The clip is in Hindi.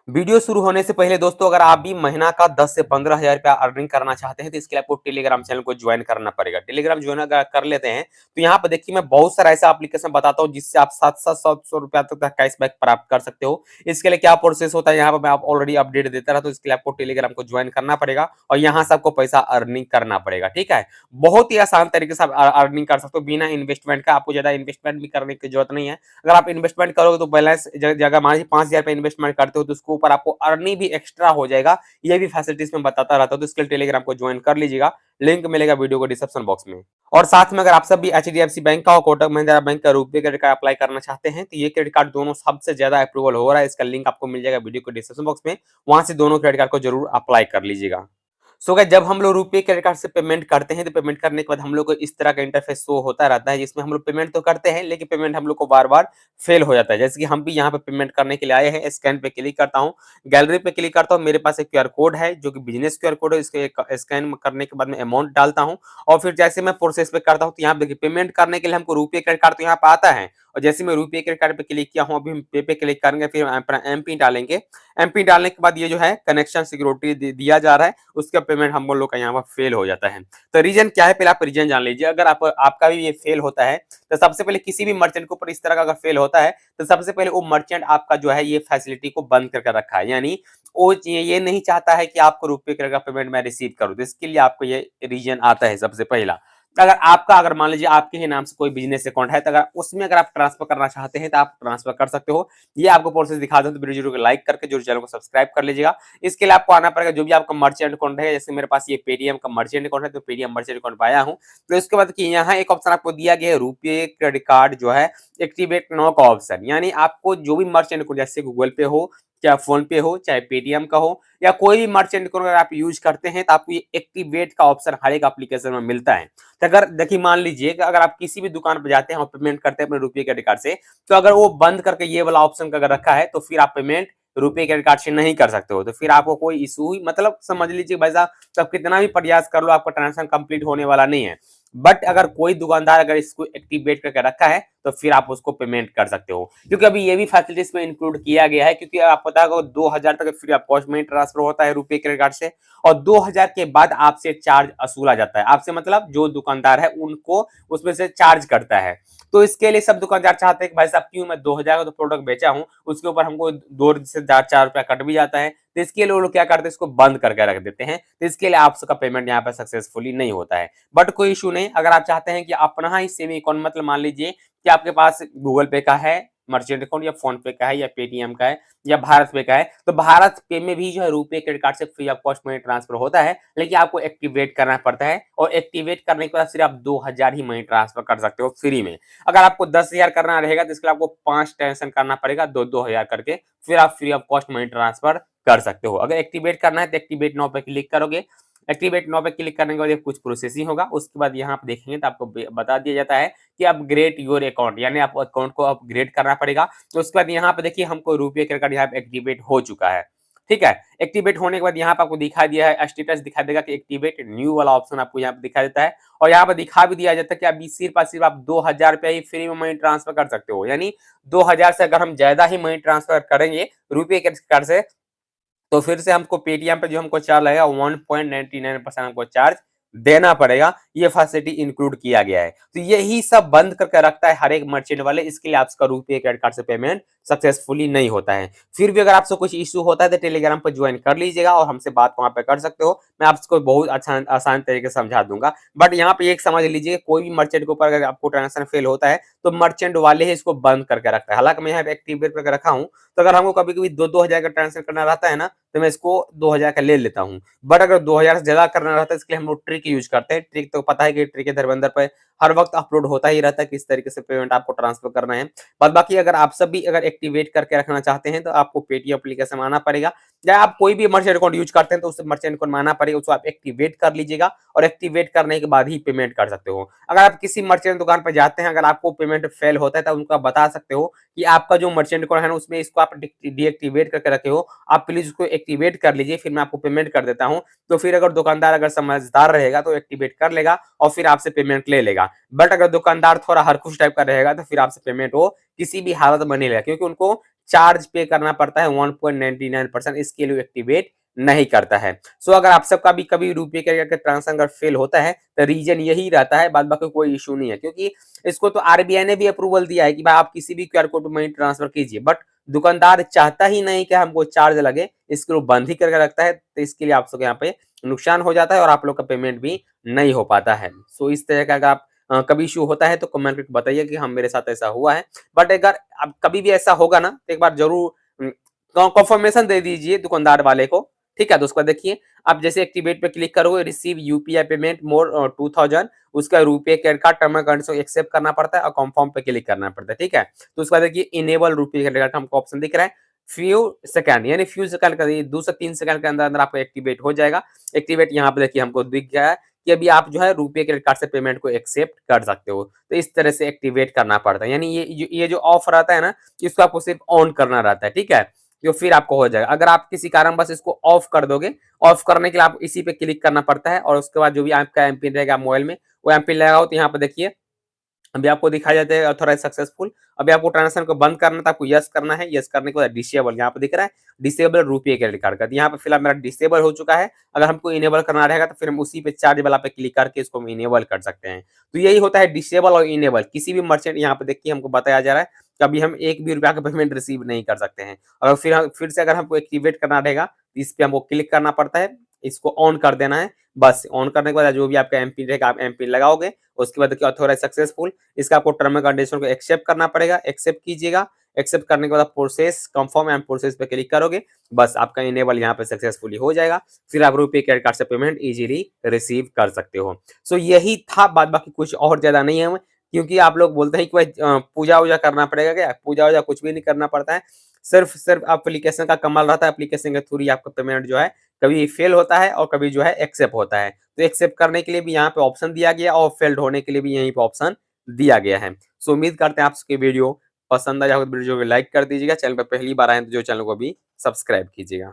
वीडियो शुरू होने से पहले दोस्तों अगर आप भी महीना का 10 से 15 हज़ार रुपया अर्निंग करना चाहते हैं तो इसके लिए आपको टेलीग्राम चैनल को ज्वाइन करना पड़ेगा। टेलीग्राम ज्वाइन अगर कर लेते हैं तो यहाँ पर देखिए मैं बहुत सारा ऐसा एप्लीकेशन बताता हूँ जिससे आप 700 रुपया तक का कैशबैक प्राप्त कर सकते हो। इसके लिए क्या प्रोसेस होता है यहाँ पर मैं आप ऑलरेडी अपडेट देता रहा, तो इसके लिए आपको टेलीग्राम को ज्वाइन करना पड़ेगा और यहाँ से आपको पैसा अर्निंग करना पड़ेगा। ठीक है, बहुत ही आसान तरीके से आप अर्निंग कर सकते हो बिना इन्वेस्टमेंट का। आपको ज्यादा इन्वेस्टमेंट भी करने की जरूरत नहीं है। अगर आप इन्वेस्टमेंट करोगे तो बैलेंस जगह मान लीजिए 5,000 रुपए इन्वेस्टमेंट करते हो तो उसके ऊपर आपको अर्निंग भी एक्स्ट्रा हो जाएगा। ये भी फैसिलिटीज में बताता रहता हूं, तो इसके लिए टेलीग्राम को ज्वाइन कर लीजिएगा। लिंक मिलेगा वीडियो को डिस्क्रिप्शन बॉक्स में। और साथ में अगर आप सब भी एचडीएफसी बैंक का और कोटक महिंद्रा बैंक का रुपए क्रेडिट कार्ड अप्लाई करना चाहते हैं तो ये क्रेडिट कार्ड दोनों सबसे ज्यादा अप्रूवल हो रहा है। इसका लिंक आपको मिल जाएगा वीडियो को डिस्क्रिप्शन बॉक्स में, वहां से दोनों क्रेडिट कार्ड को जरूर अप्लाई कर लीजिएगा। सो गाइस जब हम लोग रुपए क्रेडिट कार्ड से पेमेंट करते हैं तो पेमेंट करने के बाद हम लोग को इस तरह का इंटरफेस शो होता रहता है, जिसमें हम लोग पेमेंट तो करते हैं लेकिन पेमेंट हम लोग को बार बार फेल हो जाता है। जैसे कि हम भी यहाँ पे पेमेंट करने के लिए आए हैं, स्कैन पे क्लिक करता हूँ, गैलरी पे क्लिक करता हूँ, मेरे पास एक क्यूआर कोड है जो कि बिजनेस क्यूआर कोड है। इसके स्कैन करने के बाद में अमाउंट डालता हूँ और फिर जैसे मैं प्रोसेस पे करता हूँ तो यहाँ पे देखिए पेमेंट करने के लिए हमको रुपए क्रेडिट कार्ड तो यहाँ पे आता है। और जैसे मैं रुपए क्रेडिट कार्ड पे क्लिक किया हूँ, अभी हम पे क्लिक करेंगे, फिर अपना एमपी डालेंगे। एमपी डालने के बाद ये जो है कनेक्शन सिक्योरिटी दिया जा रहा है, उसका पेमेंट हम लोग का यहाँ पर फेल हो जाता है। तो रीजन क्या है, पहले आप रीजन जान लीजिए। अगर आपका भी ये फेल होता है तो सबसे पहले किसी भी मर्चेंट के ऊपर इस तरह का अगर फेल होता है तो सबसे पहले वो मर्चेंट आपका जो है ये फैसिलिटी को बंद करके रखा है, यानी वो ये नहीं चाहता है कि आपको रुपए का पेमेंट मैं रिसीव करूं। तो इसके लिए आपको ये रीजन आता है सबसे पहला। अगर मान लीजिए आपके ही नाम से कोई बिजनेस अकाउंट है तो अगर उसमें अगर आप ट्रांसफर करना चाहते हैं तो आप ट्रांसफर कर सकते हो। ये आपको प्रोसेस दिखा दूं तो वीडियो जरूर लाइक करके जरूर चैनल को सब्सक्राइब कर लीजिएगा। इसके लिए आपको आना पड़ेगा जो भी आपका मर्चेंट अकाउंट है, जैसे मेरे पास ये पेटीएम का मर्चेंट अकाउंट है तो पेटीएम मर्चेंट अकाउंट पाया हूँ। तो इसके बाद कि यहाँ एक ऑप्शन आपको दिया गया है रुपये क्रेडिट कार्ड जो है एक्टिवेट नाउ का ऑप्शन, यानी आपको जो भी मर्चेंट अकाउंट जैसे गूगल पे हो, चाहे फोन पे हो, चाहे पेटीएम का हो, या कोई भी मर्चेंट अकाउंट अगर आप यूज करते हैं तो आपको ये एक्टिवेट का ऑप्शन हर एक एप्लीकेशन में मिलता है। तो अगर देखिए मान लीजिए कि अगर आप किसी भी दुकान पर जाते हैं और पेमेंट करते हैं अपने रुपये क्रेडिट कार्ड से, तो अगर वो बंद करके ये वाला ऑप्शन अगर रखा है तो फिर आप पेमेंट रुपये क्रेडिट कार्ड से नहीं कर सकते हो। तो फिर आपको कोई इशू ही मतलब समझ लीजिए भाई साहब, तब कितना भी प्रयास कर लो आपका ट्रांजेक्शन कंप्लीट होने वाला नहीं है। बट अगर कोई दुकानदार अगर इसको एक्टिवेट करके रखा है तो फिर आप उसको पेमेंट कर सकते हो, क्योंकि अभी ये भी फैसिलिटीज में इंक्लूड किया गया है। क्योंकि आप पता होगा 2,000 तक फ्री ऑफ कॉस्ट में ट्रांसफर होता है रुपये क्रेडिट कार्ड से, और 2,000 के बाद आपसे चार्ज वसूला जाता है। आपसे मतलब जो दुकानदार है उनको उसमें से चार्ज करता है। तो इसके लिए सब दुकानदार चाहते हैं कि भाई साहब क्यों मैं 2,000 का तो प्रोडक्ट बेचा हूं उसके ऊपर हमको 2 से 4 रुपया कट भी जाता है। तो इसके लिए वो लोग क्या करते हैं, इसको बंद करके रख देते हैं। तो इसके लिए आपका पेमेंट यहाँ पे सक्सेसफुली नहीं होता है। बट कोई इशू नहीं, अगर आप चाहते हैं कि अपना ही सेविंग अकाउंट, मतलब मान लीजिए कि आपके पास गूगल पे का है मर्चेंट अकाउंट, या फोन पे का है, या पेटीएम का है, या भारत पे का है, तो भारत पे में भी जो है रुपए क्रेडिट कार्ड से free of cost money transfer होता है, लेकिन आपको एक्टिवेट करना पड़ता है। और एक्टिवेट करने के बाद सिर्फ आप 2,000 ही मनी ट्रांसफर कर सकते हो फ्री में। अगर आपको 10,000 करना रहेगा तो इसके लिए आपको 5 ट्रांजेक्शन करना पड़ेगा, 2-2 हजार करके, फिर आप free of cost money transfer कर सकते हो। अगर एक्टिवेट करना है तो एक्टिवेट नाउ पे क्लिक करोगे। एक्टिवेट नाउ पे क्लिक करने के बाद कुछ प्रोसेसिंग होगा, उसके बाद यहाँ पे देखेंगे तो आपको बता दिया जाता है कि अपग्रेड योर अकाउंट, यानी आप अकाउंट को अपग्रेड करना पड़ेगा। तो उसके बाद यहाँ पे देखिए हमको रुपये क्रेडिट कार्ड यहाँ पे एक्टिवेट हो चुका है। ठीक है, एक्टिवेट होने के बाद यहाँ पे आपको दिखा दिया है स्टेटस दिखा देगा कि एक्टिवेट न्यू वाला ऑप्शन आपको यहाँ पे दिखा देता है। और यहाँ पे दिखा भी दिया जाता है कि अभी सिर्फ आप 2,000 रुपया ही फ्री में मनी ट्रांसफर कर सकते हो, यानी 2,000 से अगर हम ज्यादा ही मनी ट्रांसफर करेंगे रुपये क्रेडिट कार्ड से तो फिर से हमको पेटीएम पे जो हमको चार्ज लगेगा 1.99% हमको चार्ज देना पड़ेगा। ये फैसिलिटी इंक्लूड किया गया है। तो यही सब बंद करके रखता है हर एक मर्चेंट वाले, इसके लिए आपका रुपये क्रेडिट कार्ड से पेमेंट सक्सेसफुली नहीं होता है। फिर भी अगर आपसे कुछ इशू होता है तो टेलीग्राम पर ज्वाइन कर लीजिएगा और हमसे बात वहां पे कर सकते हो। मैं आपको बहुत अच्छा आसान तरीके से समझा दूंगा। बट यहाँ पे एक समझ लीजिए, कोई भी मर्चेंट के ऊपर अगर आपको ट्रांजेक्शन फेल होता है तो मर्चेंट वाले ही इसको बंद करके रखता है। हालांकि मैं यहाँ पे एक्टिवेट करके रखा हूँ, तो अगर हमको कभी कभी 2-2 हजार का ट्रांसफर करना रहता है ना, तो मैं इसको 2,000 का ले लेता हूँ। बट अगर 2,000 से ज्यादा करना रहता है इसके लिए हम लोग ट्रिक यूज करते हैं। ट्रिक तो पता है कि ट्रिक है धर्मेंद्र पे हर वक्त अपलोड होता ही रहता है किस तरीके से पेमेंट आपको ट्रांसफर करना है। बाद बाकी अगर आप सब भी अगर एक्टिवेट करके रखना चाहते हैं तो आपको पेटीएम एप्लीकेशन में आना पड़ेगा, या आप कोई भी मर्चेंट अकाउंट यूज करते हैं तो उस मर्चेंट अकाउंट में आना पड़ेगा, उसको आप एक्टिवेट कर लीजिएगा और एक्टिवेट करने के बाद ही पेमेंट कर सकते हो। अगर आप किसी मर्चेंट दुकान पर जाते हैं, अगर आपको पेमेंट फेल होता है तो उनको आप बता सकते हो कि आपका जो मर्चेंट अकाउंट है ना उसमें इसको आप डीएक्टिवेट करके रखे हो, आप प्लीज उसको एक्टिवेट कर लीजिए, फिर मैं आपको पेमेंट कर देता हूं। तो फिर अगर दुकानदार अगर समझदार रहेगा तो एक्टिवेट कर लेगा और फिर आपसे पेमेंट ले लेगा। बट अगर दुकानदार थोड़ा हरखुश टाइप का रहेगा तो फिर आपसे पेमेंट वो किसी भी हालत में नहीं लेगा, क्योंकि उनको चार्ज पे करना पड़ता है 1.99%, इसके लिए एक्टिवेट नहीं करता है। सो अगर आप सबका भी कभी रुपए का ट्रांजेक्शन अगर फेल होता है तो रीजन यही रहता है, बाद बाकी कोई इशू नहीं है, क्योंकि इसको तो आरबीआई ने भी अप्रूवल दिया है कि भाई आप किसी भी क्यूआर कोड पे मनी ट्रांसफर कीजिए, बट दुकानदार चाहता ही नहीं कि हमको चार्ज लगे, इसको बंद ही करके रखता है, तो इसके लिए आप सबको यहाँ पे नुकसान हो जाता है और आप लोग का पेमेंट भी नहीं हो पाता है। सो इस तरह का अगर आप कभी इशू होता है तो कमेंट करके बताइए कि हम मेरे साथ ऐसा हुआ है। बट अगर अब कभी भी ऐसा होगा ना तो एक बार जरूर कंफर्मेशन दे दीजिए दुकानदार वाले को, ठीक है। तो उसके बाद देखिए आप जैसे एक्टिवेट पे क्लिक करोगे, रिसीव यूपीआई पेमेंट मोर 2000, उसका रुपए credit card term and condition accept करना पड़ता है और कंफर्म पे क्लिक करना पड़ता है, ठीक है। तो उसके बाद देखिए इनेबल रुपए क्रेडिट कार्ड हमको ऑप्शन दिख रहा है, फ्यू सेकंड यानी फ्यू सेकंड का 2 से 3 सेकंड के अंदर अंदर आपको एक्टिवेट हो जाएगा। एक्टिवेट यहाँ पे देखिए हमको दिख गया है कि अभी आप जो है रुपए क्रेडिट कार्ड से पेमेंट को एक्सेप्ट कर सकते हो। तो इस तरह से एक्टिवेट करना पड़ता है, यानी ये जो ऑफ रहता है ना, इसको आपको सिर्फ ऑन करना रहता है, ठीक है। तो फिर आपको हो जाएगा। अगर आप किसी कारणवश इसको ऑफ कर दोगे, ऑफ करने के लिए आप इसी पे क्लिक करना पड़ता है और उसके बाद जो भी आपका एमपिन रहेगा मोबाइल में, वो एमपिन लगाओ तो यहाँ पे देखिए अभी आपको दिखाया जाता है ऑथोराइज सक्सेसफुल। अभी आपको ट्रांजेक्शन को बंद करना था, आपको यस करना है, यस करने के बाद डिसेबल यहाँ पे दिख रहा है, डिसेबल रुपये क्रेडिट कार्ड का, तो यहाँ पे फिलहाल मेरा डिसेबल हो चुका है। अगर हमको इनेबल करना रहेगा तो फिर हम उसी पे चार्ज वाला पे क्लिक करके इसको हम इनेबल कर सकते हैं। तो यही होता है डिसेबल और इनेबल। किसी भी मर्चेंट यहाँ पे देखिए हमको बताया जा रहा है कि अभी हम एक भी रुपया का पेमेंट रिसीव नहीं कर सकते हैं। और फिर से अगर हमको एक्टिवेट करना रहेगा तो इस पे हमको क्लिक करना पड़ता है, इसको ऑन कर देना है। बस ऑन करने के बाद जो भी आपका एमपिन रहेगा आप एमपिन लगाओगे, उसके बाद देखिए ऑथोराइज सक्सेसफुल, इसका आपको टर्म एंड कंडीशन को एक्सेप्ट करना पड़ेगा, एक्सेप्ट कीजिएगा। एक्सेप्ट करने के बाद प्रोसेस कंफर्म एंड प्रोसेस पे क्लिक करोगे, बस आपका इनेबल यहाँ पे सक्सेसफुली हो जाएगा। फिर आप रुपए क्रेडिट कार्ड से पेमेंट इजीली रिसीव कर सकते हो। सो यही था, बाद बाकी कुछ और ज्यादा नहीं है, क्योंकि आप लोग बोलते हैं कि भाई पूजा वूजा करना पड़ेगा, क्या पूजा वूजा कुछ भी नहीं करना पड़ता है। सिर्फ सिर्फ एप्लीकेशन का कमाल रहता है, एप्लीकेशन के थ्रू ही आपका पेमेंट जो है कभी फेल होता है और कभी जो है एक्सेप्ट होता है। तो एक्सेप्ट करने के लिए भी यहाँ पे ऑप्शन दिया गया और फेल्ड होने के लिए भी यहीं पे ऑप्शन दिया गया है। सो उम्मीद करते हैं आपकी वीडियो पसंद आया हो तो वीडियो को लाइक कर दीजिएगा, चैनल पर पहली बार आए तो जो चैनल को भी सब्सक्राइब कीजिएगा।